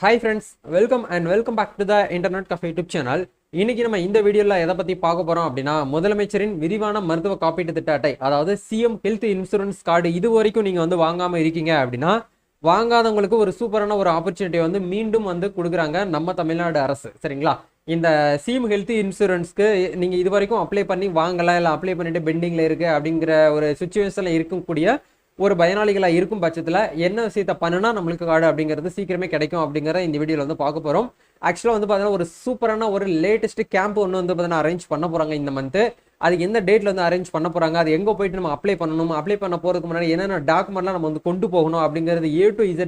Hi friends, welcome back to the Internet Cafe YouTube channel. இன்னைக்கு நம்ம இந்த வீடியோல எதை பத்தி பார்க்க போறோம் அப்படின்னா முதலமைச்சரின் விரிவான மருத்துவ காப்பீட்டு திட்ட அட்டை அதாவது சிஎம் ஹெல்த் இன்சூரன்ஸ் கார்டு இது வரைக்கும் நீங்க வாங்காம இருக்கீங்க அப்படின்னா வாங்காதவங்களுக்கு ஒரு சூப்பரான ஒரு ஆப்பர்ச்சுனிட்டி மீண்டும் கொடுக்குறாங்க நம்ம தமிழ்நாடு அரசு. சரிங்களா? இந்த சிஎம் ஹெல்த் இன்சூரன்ஸ்க்கு நீங்க இது வரைக்கும் அப்ளை பண்ணி வாங்கல இல்ல அப்ளை பண்ணிட்டு பெண்டிங்ல இருக்கு அப்படிங்கிற ஒரு சிச்சுவேஷன்ல இருக்கக்கூடிய ஒரு பயனாளிகளாக இருக்கும் பட்சத்தில் என்ன விஷயத்தை பண்ணுனா நம்மளுக்கு கார்டு அப்படிங்கிறது சீக்கிரமே கிடைக்கும் அப்படிங்கிற இந்த வீடியோவில் பார்க்க போகிறோம். ஆக்சுவலாக பார்த்தீங்கன்னா ஒரு சூப்பரான ஒரு லேட்டஸ்ட் கேம்ப் ஒன்று பார்த்தீங்கன்னா அரேஞ்ச் பண்ண போகிறாங்க இந்த மந்த்து. அது எந்த டேட்டில் அரேஞ்ச் பண்ண போகிறாங்க, அது எங்கே போயிட்டு நம்ம அப்ளை பண்ணணும், அப்ளை பண்ண போகிறதுக்கு முன்னாடி என்னென்ன டாக்குமெண்ட்லாம் நம்ம கொண்டு போகணும் அப்படிங்கிறது A to Z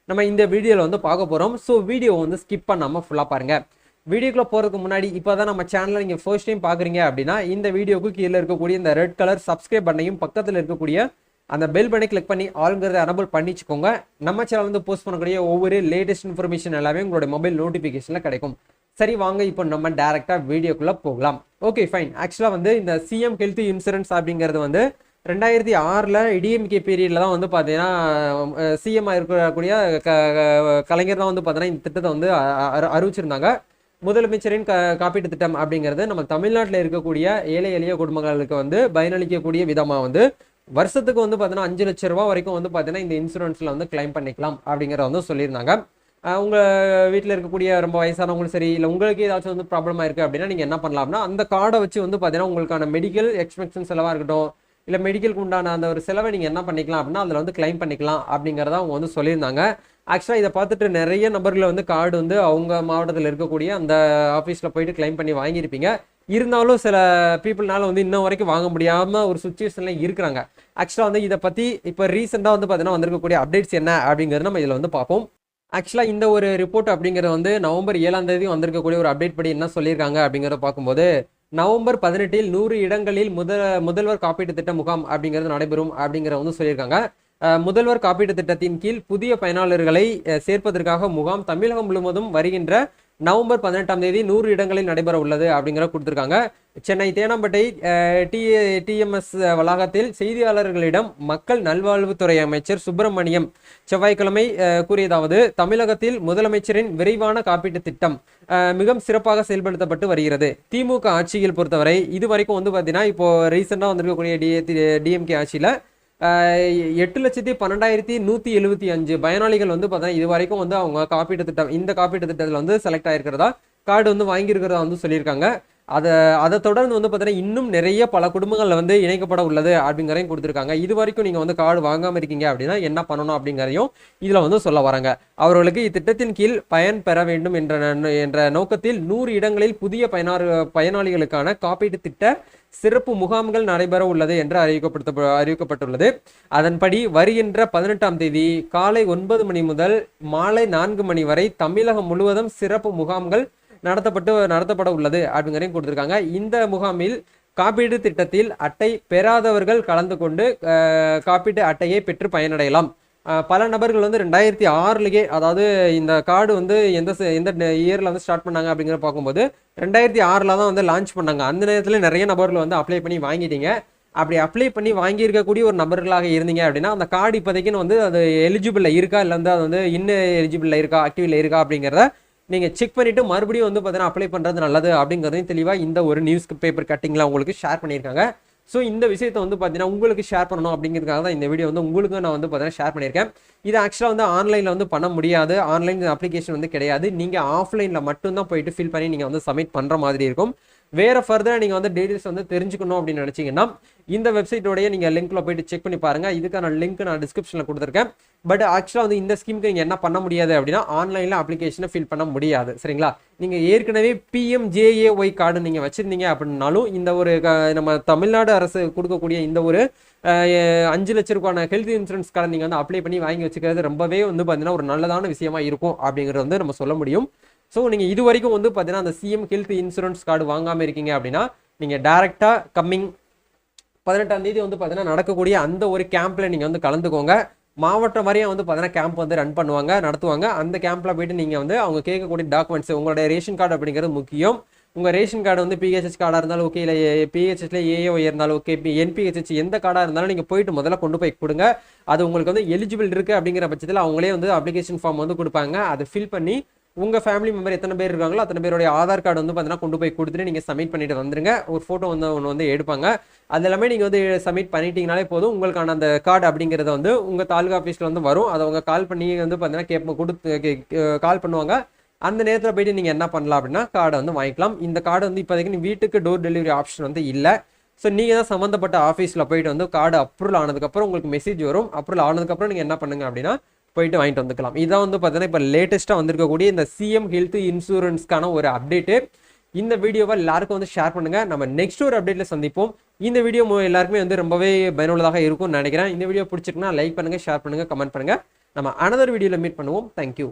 நம்ம இந்த வீடியோவில் பார்க்க போகிறோம். ஸோ வீடியோ ஸ்கிப் பண்ணாமல் ஃபுல்லாக பாருங்கள். வீடியோக்குள்ள போகிறதுக்கு முன்னாடி இப்போ தான் நம்ம சேனலில் நீங்கள் ஃபர்ஸ்ட் டைம் பார்க்குறீங்க அப்படின்னா இந்த வீடியோக்கு கீழே இருக்கக்கூடிய இந்த ரெட் கலர் சப்ஸ்கிரைப் பண்ணையும் பக்கத்தில் இருக்கக்கூடிய அந்த பெல் பட்டனை கிளிக் பண்ணி ஆல்ங்கிறத எனபிள் பண்ணிச்சுக்கோங்க. நம்ம சேனல் போஸ்ட் பண்ணக்கூடிய ஒவ்வொரு லேட்டஸ்ட் இன்ஃபர்மேஷன் எல்லாமே உங்களுடைய மொபைல் நோட்டிஃபிகேஷனில் கிடைக்கும். சரி வாங்க இப்போ நம்ம டேரெக்டாக வீடியோக்குள்ளே போகலாம். Okay fine. ஆக்சுவலாக இந்த சிஎம் ஹெல்த் இன்சூரன்ஸ் அப்படிங்கிறது 2006 டிஎம்கே பீரியடில் தான் பார்த்தீங்கன்னா சிஎம் இருக்கக்கூடிய கலைஞர் தான் பார்த்தீங்கன்னா இந்த திட்டத்தை அறிவிச்சிருந்தாங்க. முதலமைச்சரின் காப்பீட்டு திட்டம் அப்படிங்கிறது நம்ம தமிழ்நாட்டில் இருக்கக்கூடிய ஏழை எளிய குடும்பங்களுக்கு பயனளிக்கக்கூடிய விதமாக வருஷத்துக்கு பார்த்தீங்கன்னா 5 லட்சம் ரூபா வரைக்கும் பார்த்தீங்கன்னா இந்த இன்சூரன்ஸில் கிளைம் பண்ணிக்கலாம் அப்படிங்கிறத சொல்லியிருந்தாங்க. உங்கள் வீட்டில் இருக்கக்கூடிய ரொம்ப வயசானவங்களும் சரி இல்லை உங்களுக்கு ஏதாச்சும் ப்ராப்ளமாக இருக்குது அப்படின்னா நீங்கள் என்ன பண்ணலாம்னா அந்த கார்டை வச்சு பார்த்தீங்கன்னா உங்களுக்கான மெடிக்கல் எக்ஸ்பென்ஷன் செலவாக இருக்கட்டும் இல்லை மெடிக்கலுக்கு உண்டான அந்த ஒரு செலவை நீங்கள் என்ன பண்ணிக்கலாம் அப்படின்னா அதில் கிளைம் பண்ணிக்கலாம் அப்படிங்கிறத அவங்க சொல்லியிருந்தாங்க. ஆக்சுவலாக இதை பார்த்துட்டு நிறைய நபர்கள் கார்டு அவங்க மாவட்டத்தில் இருக்கக்கூடிய அந்த ஆஃபீஸில் போயிட்டு கிளைம் பண்ணி வாங்கியிருப்பீங்க. இருந்தாலும் சில பீப்புள்னால இன்னும் வரைக்கும் வாங்க முடியாமல் ஒரு சுச்சுவேஷன்ல இருக்கிறாங்க. ஆக்சுவலாக இதை பற்றி இப்போ ரீசெண்டாக பார்த்தீங்கன்னா வந்திருக்கக்கூடிய அப்டேட்ஸ் என்ன அப்படிங்கிறது நம்ம இதில் பார்ப்போம். ஆக்சுவலாக இந்த ஒரு ரிப்போர்ட் அப்படிங்கிறது நவம்பர் 7 வந்திருக்கக்கூடிய ஒரு அப்டேட் படி என்ன சொல்லியிருக்காங்க அப்படிங்கிறத பார்க்கும்போது நவம்பர் 18 100 இடங்களில் முதல்வர் காப்பீட்டு திட்ட முகாம் அப்படிங்கிறது நடைபெறும் அப்படிங்கிற சொல்லியிருக்காங்க. முதல்வர் காப்பீட்டு திட்டத்தின் கீழ் புதிய பயனாளர்களை சேர்ப்பதற்காக முகாம் தமிழகம் முழுவதும் வருகின்ற நவம்பர் 18 100 இடங்களில் நடைபெற உள்ளது அப்படிங்கிற கொடுத்துருக்காங்க. சென்னை தேனாம்பேட்டை டிஎம்எஸ் வளாகத்தில் செய்தியாளர்களிடம் மக்கள் நல்வாழ்வுத்துறை அமைச்சர் சுப்பிரமணியம் செவ்வாய்க்கிழமை கூறியதாவது தமிழகத்தில் முதலமைச்சரின் விரைவான காப்பீட்டு திட்டம் மிகவும் சிறப்பாக செயல்படுத்தப்பட்டு வருகிறது. திமுக ஆட்சியில் பொறுத்தவரை இது வரைக்கும் பார்த்தீங்கன்னா இப்போ ரீசெண்டாக வந்திருக்கக்கூடிய டிஎம்கே ஆட்சியில் 8,12,175 பயனாளிகள் பார்த்தீங்கன்னா இது வரைக்கும் அவங்க காப்பீட்டு திட்டம் இந்த காப்பீட்டு திட்டத்தில் செலக்ட் ஆயிருக்கிறதா கார்டு வாங்கியிருக்கிறதா சொல்லியிருக்காங்க. அதை தொடர்ந்து பார்த்தீங்கன்னா இன்னும் நிறைய பல குடும்பங்கள்ல இணைக்கப்பட உள்ளது அப்படிங்கிறதையும் கொடுத்துருக்காங்க. இது வரைக்கும் நீங்க கார்டு வாங்காம இருக்கீங்க அப்படின்னா என்ன பண்ணணும் அப்படிங்கிறதையும் இதுல சொல்ல வராங்க. அவர்களுக்கு இத்திட்டத்தின் கீழ் பயன் பெற வேண்டும் என்ற நோக்கத்தில் 100 இடங்களில் புதிய பயனாளிகளுக்கான காப்பீட்டு திட்ட சிறப்பு முகாம்கள் நடைபெற உள்ளது என்று அறிவிக்கப்பட்டுள்ளது. அதன்படி வருகின்ற 18ஆம் தேதி காலை 9 மணி முதல் மாலை 4 மணி வரை தமிழகம் முழுவதும் சிறப்பு முகாம்கள் நடத்தப்பட உள்ளது அப்படிங்கிறதையும் கொடுத்திருக்காங்க. இந்த முகாமில் காப்பீடு திட்டத்தில் அட்டை பெறாதவர்கள் கலந்து கொண்டு காப்பீட்டு அட்டையை பெற்று பயனடையலாம். பல நபர்கள் 2006 அதாவது இந்த கார்டு எந்த இயர்ல ஸ்டார்ட் பண்ணாங்க அப்படிங்கிற பார்க்கும்போது 2006 தான் லான்ச் பண்ணாங்க. அந்த நேரத்தில் நிறைய நபர்கள் அப்ளை பண்ணி வாங்கிட்டீங்க. அப்படி அப்ளை பண்ணி வாங்கியிருக்கக்கூடிய ஒரு நபர்களாக இருந்தீங்க அப்படின்னா அந்த கார்டு இப்போதைக்குன்னு அது எலிஜிபிள் இருக்கா இல்லை அது இன்னும் எலிஜிபிள் இருக்கா ஆக்டிவ்ல இருக்கா அப்படிங்கிறத நீங்கள் செக் பண்ணிவிட்டு மறுபடியும் பார்த்தீங்கன்னா அப்ளை பண்ணுறது நல்லது அப்படிங்கிறதையும் தெளிவாக இந்த ஒரு நியூஸ் பேப்பர் கட்டிங்கில் உங்களுக்கு ஷேர் பண்ணியிருக்காங்க. ஸோ இந்த விஷயத்தை பார்த்தீங்கன்னா உங்களுக்கு ஷேர் பண்ணணும் அப்படிங்கிறதுக்காக தான் இந்த வீடியோ உங்களுக்கு நான் பார்த்தீங்கன்னா ஷேர் பண்ணியிருக்கேன். இது ஆக்சுவலாக ஆன்லைனில் பண்ண முடியாது. ஆன்லைன் அப்ளிகேஷன் கிடையாது. நீங்கள் ஆஃப்லைனில் மட்டும்தான் போயிட்டு ஃபில் பண்ணி நீங்கள் சப்மிட் பண்ணுற மாதிரி இருக்கும். வேறு ஃபர்தராக நீங்கள் டீடைல்ஸ் தெரிஞ்சுக்கணும் அப்படின்னு நினச்சிங்கன்னா இந்த வெப்சைட்டோடைய நீங்கள் லிங்க்ல போயிட்டு செக் பண்ணி பாருங்கள். இதுக்கான லிங்க் நான் டிஸ்கிரிப்ஷனில் கொடுத்துருக்கேன். பட் ஆக்சுவலாக இந்த ஸ்கீமுக்கு நீங்கள் என்ன பண்ண முடியாது அப்படின்னா ஆன்லைனில் அப்ளிகேஷனை ஃபில் பண்ண முடியாது. சரிங்களா? நீங்கள் ஏற்கனவே PMJAY கார்டு நீங்கள் வச்சுருந்தீங்க அப்படின்னாலும் இந்த ஒரு நம்ம தமிழ்நாடு அரசு கொடுக்கக்கூடிய இந்த ஒரு 5 லட்ச ரூபாயான ஹெல்த் இன்சூரன்ஸ் கார்டு நீங்கள் அப்ளை பண்ணி வாங்கி வச்சுக்கிறது ரொம்பவே பார்த்தீங்கன்னா ஒரு நல்லதான விஷயமா இருக்கும் அப்படிங்கிறது நம்ம சொல்ல முடியும். ஸோ நீங்கள் இது வரைக்கும் பார்த்தீங்கன்னா அந்த சிஎம் ஹெல்த் இன்சூரன்ஸ் கார்டு வாங்காமல் இருக்கீங்க அப்படின்னா நீங்கள் டேரெக்டாக கம்மிங் 18ஆம் தேதி பார்த்தீங்கன்னா நடக்கக்கூடிய அந்த ஒரு கேம்பில் நீங்கள் கலந்துக்கோங்க. மாவட்டம் வரையும் பார்த்தீங்கன்னா கேம்ப் ரன் பண்ணுவாங்க நடத்துவாங்க. அந்த கேம்பில் போயிட்டு நீங்கள் அவங்க கேட்கக்கூடிய டாக்குமெண்ட்ஸ் உங்களுடைய ரேஷன் கார்டு அப்படிங்கிறது முக்கியம். உங்கள் ரேஷன் கார்டு வந்து பிஹெச்ஹெச் கார்டாக இருந்தாலும் ஓகே, இல்லை பிஹெச்ஹெச்சில் ஏஏஒய் இருந்தாலும் ஓகே, என்பிஹெச்ஹெச் எந்த கார்டாக இருந்தாலும் நீங்கள் போயிட்டு முதல்ல கொண்டு போய் கொடுங்க. அது உங்களுக்கு வந்து எலிஜிபிள் இருக்குது அப்படிங்கிற பட்சத்தில் அவங்களே வந்து அப்ளிகேஷன் ஃபார்ம் வந்து கொடுப்பாங்க. அதை ஃபில் பண்ணி உங்கள் ஃபேமிலி மெம்பர் எத்தனை பேர் இருக்காங்களோ அத்தனை பேருடைய ஆதார் கார்டு வந்து பார்த்தீங்கன்னா கொண்டு போய் கொடுத்துட்டு நீங்கள் சப்மிட் பண்ணிட்டு வந்துருங்க. ஒரு ஃபோட்டோ வந்து ஒன்று வந்து எடுப்பாங்க. அது எல்லாமே நீங்கள் வந்து சப்மிட் பண்ணிட்டீங்கனாலே போதும். உங்களுக்கான அந்த கார்டு அப்படிங்கிறத வந்து உங்கள் தாலுகா ஆஃபீஸில் வந்து வரும். அதை அவங்க கால் பண்ணி வந்து பார்த்தீங்கன்னா கால் பண்ணுவாங்க. அந்த நேரத்தில் போயிட்டு நீங்கள் என்ன பண்ணலாம் அப்படின்னா கார்டை வந்து வாங்கிக்கலாம். இந்த கார்டு வந்து இப்போதைக்கு வீட்டுக்கு டோர் டெலிவரி ஆப்ஷன் வந்து இல்லை. ஸோ நீங்கள் தான் சம்மந்தப்பட்ட ஆஃபீஸில் போயிட்டு வந்து கார்டு அப்ரூவல் ஆனதுக்கப்புறம் உங்களுக்கு மெசேஜ் வரும். அப்ரூவல் ஆனதுக்கப்புறம் நீங்கள் என்ன பண்ணுங்க அப்படின்னா போயிட்டு வாங்கிட்டு வந்துக்கலாம். இதான் வந்து பார்த்தீங்கன்னா இப்போ லேட்டஸ்ட்டாக வந்திருக்கக்கூடிய இந்த சிஎம் ஹெல்த் இன்சூரன்ஸ்க்கான ஒரு அப்டேட்டு. இந்த வீடியோவை எல்லாருக்கும் வந்து ஷேர் பண்ணுங்கள். நம்ம நெக்ஸ்ட் ஒரு அப்டேட்டில் சந்திப்போம். இந்த வீடியோ எல்லாருக்குமே வந்து ரொம்பவே பயனுள்ளதாக இருக்கும்னு நினைக்கிறேன். இந்த வீடியோ பிடிச்சிருக்குன்னா லைக் பண்ணுங்கள், ஷேர் பண்ணுங்கள், கமெண்ட் பண்ணுங்கள். நம்ம அனதர் வீடியோவில் மீட் பண்ணுவோம். தேங்க்யூ.